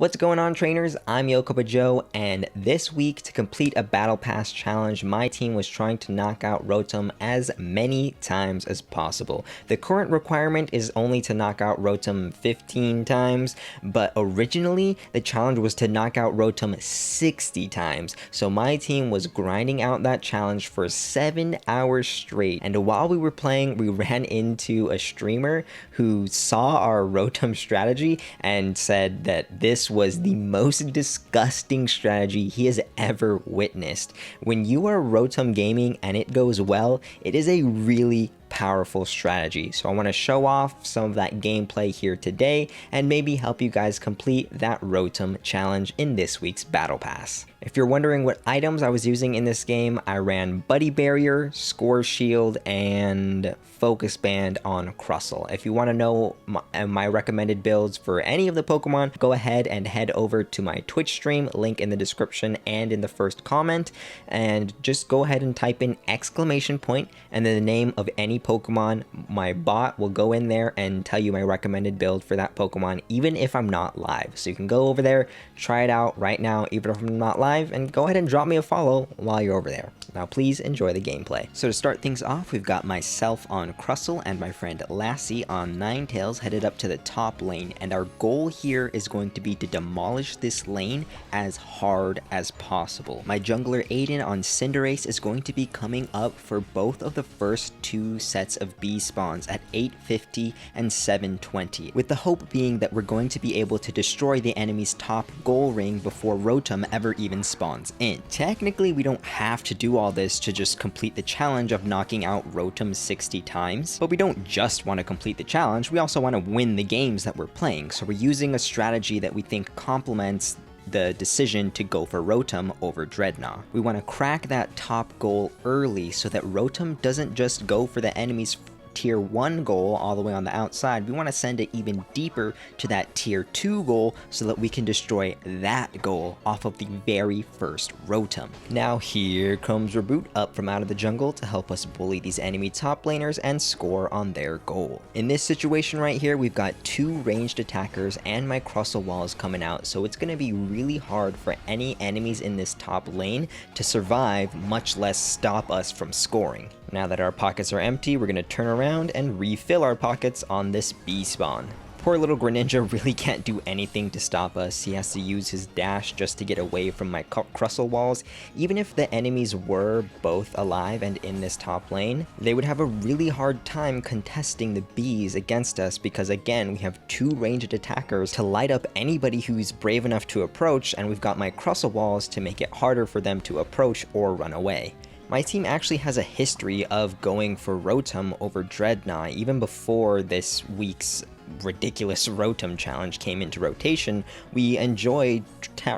What's going on, trainers? I'm yocuppajoe, and this week, to complete a battle pass challenge, my team was trying to knock out Rotom as many times as possible. The current requirement is only to knock out Rotom 15 times, but originally the challenge was to knock out Rotom 60 times. So my team was grinding out that challenge for 7 hours straight, and while we were playing, we ran into a streamer who saw our Rotom strategy and said that this was the most disgusting strategy he has ever witnessed. When you are Rotom gaming and it goes well, it is a really powerful strategy. So I want to show off some of that gameplay here today and maybe help you guys complete that Rotom challenge in this week's Battle Pass. If you're wondering what items I was using in this game, I ran Buddy Barrier, Score Shield, and Focus Band on Crustle. If you want to know my recommended builds for any of the Pokemon, go ahead and head over to my Twitch stream, link in the description and in the first comment, and just go ahead and type in exclamation point and then the name of any Pokemon. My bot will go in there and tell you my recommended build for that Pokemon, even if I'm not live. So you can go over there, try it out right now, even if I'm not live, and go ahead and drop me a follow while you're over there. Now please enjoy the gameplay. So to start things off, we've got myself on Crustle and my friend Lassie on Ninetales headed up to the top lane, and our goal here is going to be to demolish this lane as hard as possible. My jungler Aiden on Cinderace is going to be coming up for both of the first two sets of bee spawns at 850 and 720, with the hope being that we're going to be able to destroy the enemy's top goal ring before Rotom ever even spawns in. Technically, we don't have to do all this to just complete the challenge of knocking out Rotom 60 times, but we don't just want to complete the challenge, we also want to win the games that we're playing, so we're using a strategy that we think complements the decision to go for Rotom over Dreadnought. We want to crack that top goal early so that Rotom doesn't just go for the enemy's tier 1 goal all the way on the outside. We want to send it even deeper to that tier 2 goal so that we can destroy that goal off of the very first Rotom. Now here comes Reboot up from out of the jungle to help us bully these enemy top laners and score on their goal. In this situation right here, we've got two ranged attackers and my Crustle walls coming out, so it's going to be really hard for any enemies in this top lane to survive, much less stop us from scoring. Now that our pockets are empty, we're going to turn around and refill our pockets on this bee spawn. Poor little Greninja really can't do anything to stop us. He has to use his dash just to get away from my Crustle walls. Even if the enemies were both alive and in this top lane, they would have a really hard time contesting the bees against us because, again, we have two ranged attackers to light up anybody who's brave enough to approach, and we've got my Crustle walls to make it harder for them to approach or run away. My team actually has a history of going for Rotom over Dreadnought. Even before this week's ridiculous Rotom challenge came into rotation, we enjoyed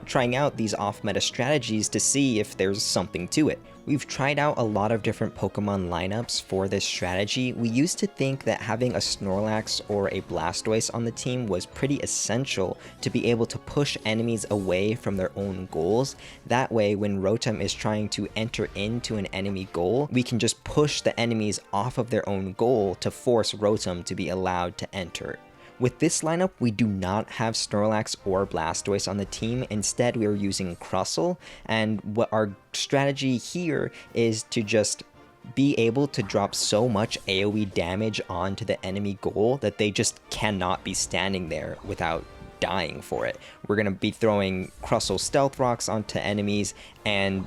trying out these off-meta strategies to see if there's something to it. We've tried out a lot of different Pokemon lineups for this strategy. We used to think that having a Snorlax or a Blastoise on the team was pretty essential to be able to push enemies away from their own goals. That way, when Rotom is trying to enter into an enemy goal, we can just push the enemies off of their own goal to force Rotom to be allowed to enter. With this lineup, we do not have Snorlax or Blastoise on the team. Instead, we are using Crustle, and what our strategy here is to just be able to drop so much AoE damage onto the enemy goal that they just cannot be standing there without dying for it. We're going to be throwing Crustle Stealth Rocks onto enemies, and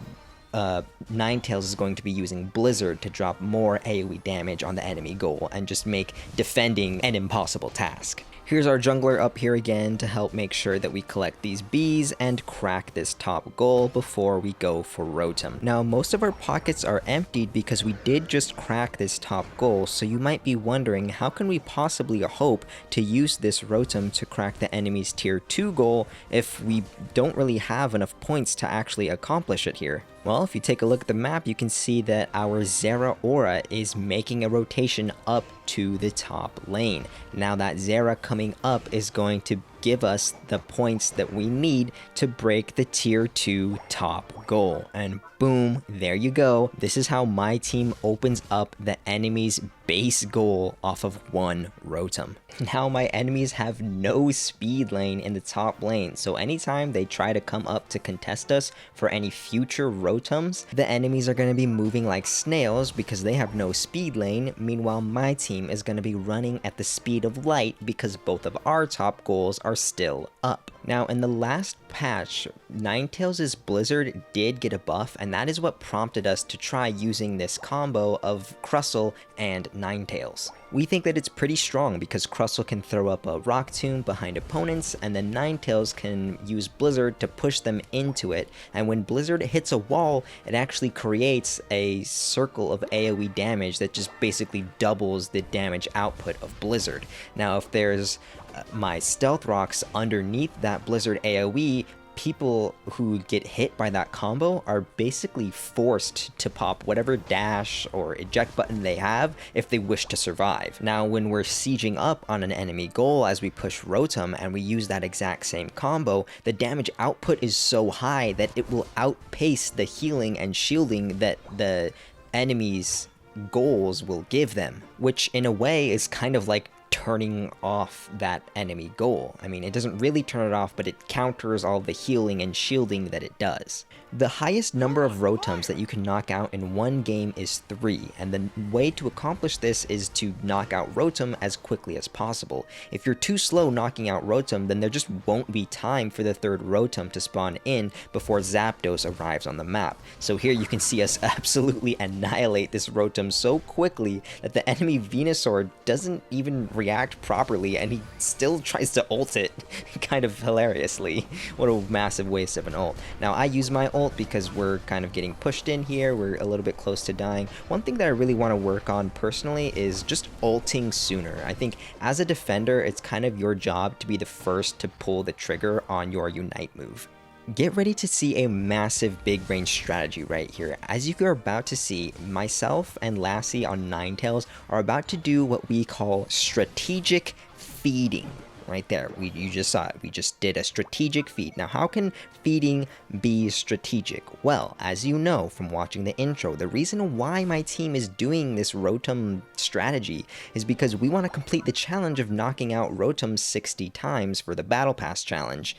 Ninetales is going to be using Blizzard to drop more AoE damage on the enemy goal and just make defending an impossible task. Here's our jungler up here again to help make sure that we collect these bees and crack this top goal before we go for Rotom. Now, most of our pockets are emptied because we did just crack this top goal, so you might be wondering, how can we possibly hope to use this Rotom to crack the enemy's tier 2 goal if we don't really have enough points to actually accomplish it here? Well, if you take a look at the map, you can see that our Zeraora is making a rotation up to the top lane. Now that Zera coming up is going to give us the points that we need to break the tier 2 top goal. And boom, there you go. This is how my team opens up the enemy's base goal off of 1 Rotom. Now my enemies have no speed lane in the top lane, so anytime they try to come up to contest us for any future Rotoms, the enemies are going to be moving like snails because they have no speed lane. Meanwhile, my team is going to be running at the speed of light because both of our top goals are still up. Now, in the last patch, Ninetales' Blizzard did get a buff, and that is what prompted us to try using this combo of Crustle and Ninetales. We think that it's pretty strong because Crustle can throw up a Rock Tomb behind opponents, and then Ninetales can use Blizzard to push them into it, and when Blizzard hits a wall, it actually creates a circle of AoE damage that just basically doubles the damage output of Blizzard. Now, if there's my Stealth Rocks underneath that Blizzard AoE, people who get hit by that combo are basically forced to pop whatever dash or eject button they have if they wish to survive. Now, when we're sieging up on an enemy goal as we push Rotom and we use that exact same combo, the damage output is so high that it will outpace the healing and shielding that the enemy's goals will give them, which in a way is kind of like turning off that enemy goal. I mean, it doesn't really turn it off, but it counters all the healing and shielding that it does. The highest number of Rotoms that you can knock out in one game is 3, and the way to accomplish this is to knock out Rotom as quickly as possible. If you're too slow knocking out Rotom, then there just won't be time for the 3rd Rotom to spawn in before Zapdos arrives on the map. So here you can see us absolutely annihilate this Rotom so quickly that the enemy Venusaur doesn't even react properly, and he still tries to ult it kind of hilariously. What a massive waste of an ult. Now, I use my ult because we're kind of getting pushed in here, we're a little bit close to dying. One thing that I really want to work on personally is just ulting sooner. I think as a defender, it's kind of your job to be the first to pull the trigger on your Unite move. Get ready to see a massive big range strategy right here. As you are about to see, myself and Lassie on Ninetales are about to do what we call strategic feeding. Right there, you just saw it. We just did a strategic feed. Now, how can feeding be strategic? Well, as you know from watching the intro, the reason why my team is doing this Rotom strategy is because we want to complete the challenge of knocking out Rotom 60 times for the Battle Pass challenge.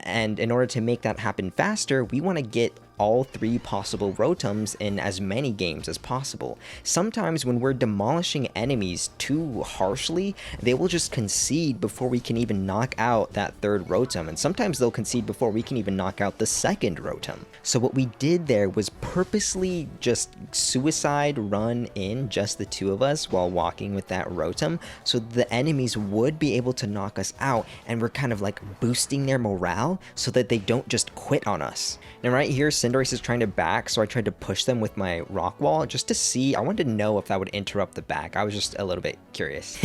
And in order to make that happen faster, we want to get all 3 possible Rotoms in as many games as possible. Sometimes when we're demolishing enemies too harshly, they will just concede before we can even knock out that 3rd Rotom, and sometimes they'll concede before we can even knock out the 2nd Rotom. So what we did there was purposely just suicide run in just the 2 of us while walking with that Rotom, so the enemies would be able to knock us out, and we're kind of like boosting their morale so that they don't just quit on us. Now right here, Cinderace is trying to back, so I tried to push them with my rock wall just to see. I wanted to know if that would interrupt the back. I was just a little bit curious.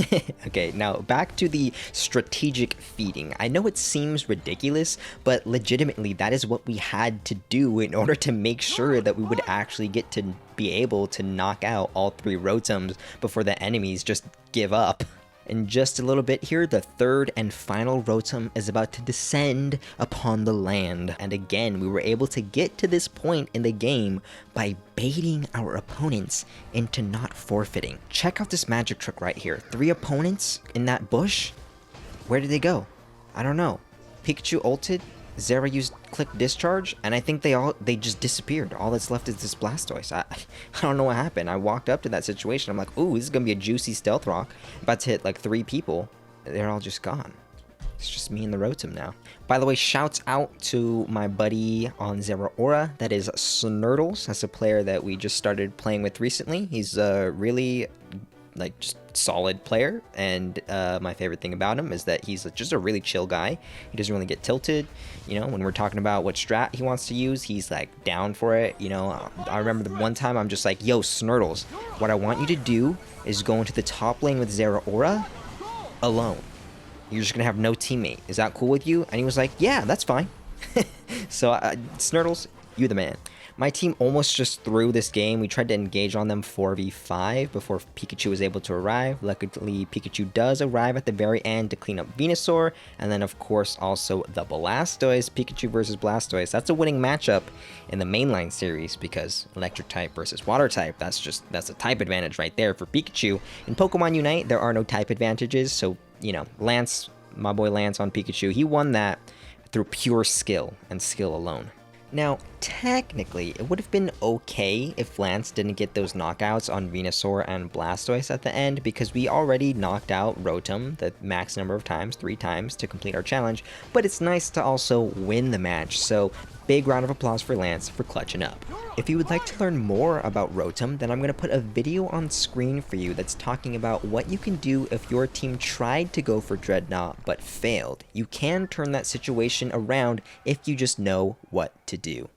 Okay, now back to the strategic feeding. I know it seems ridiculous, but legitimately that is what we had to do in order to make sure that we would actually get to be able to knock out all 3 Rotoms before the enemies just give up. In just a little bit here, the 3rd and final Rotom is about to descend upon the land. And again, we were able to get to this point in the game by baiting our opponents into not forfeiting. Check out this magic trick right here. 3 opponents in that bush? Where did they go? I don't know. Pikachu ulted, Zera used click discharge, and I think they just disappeared. All that's left is this Blastoise. I don't know what happened. I walked up to that situation. I'm like, ooh, this is gonna be a juicy Stealth Rock. About to hit like 3 people. They're all just gone. It's just me and the Rotom now. By the way, shouts out to my buddy on Zeraora. That is Snurtles. That's a player that we just started playing with recently. He's really like just solid player, and my favorite thing about him is that he's just a really chill guy. He doesn't really get tilted, you know. When we're talking about what strat he wants to use, he's like down for it, you know. I remember the one time I'm just like, yo Snurtles, what I want you to do is go into the top lane with Zeraora alone. You're just gonna have no teammate. Is that cool with you? And he was like, yeah, that's fine. So Snurtles, you're the man. My team almost just threw this game. We tried to engage on them 4v5 before Pikachu was able to arrive. Luckily, Pikachu does arrive at the very end to clean up Venusaur, and then of course also the Blastoise. Pikachu versus Blastoise. That's a winning matchup in the mainline series because electric type versus water type. That's a type advantage right there for Pikachu. In Pokemon Unite, there are no type advantages, so you know, Lance, my boy Lance on Pikachu, he won that through pure skill and skill alone. Now, technically, it would have been okay if Lance didn't get those knockouts on Venusaur and Blastoise at the end, because we already knocked out Rotom the max number of times, 3 times, to complete our challenge, but it's nice to also win the match, so big round of applause for Lance for clutching up. If you would like to learn more about Rotom, then I'm going to put a video on screen for you that's talking about what you can do if your team tried to go for Dreadnought but failed. You can turn that situation around if you just know what to do.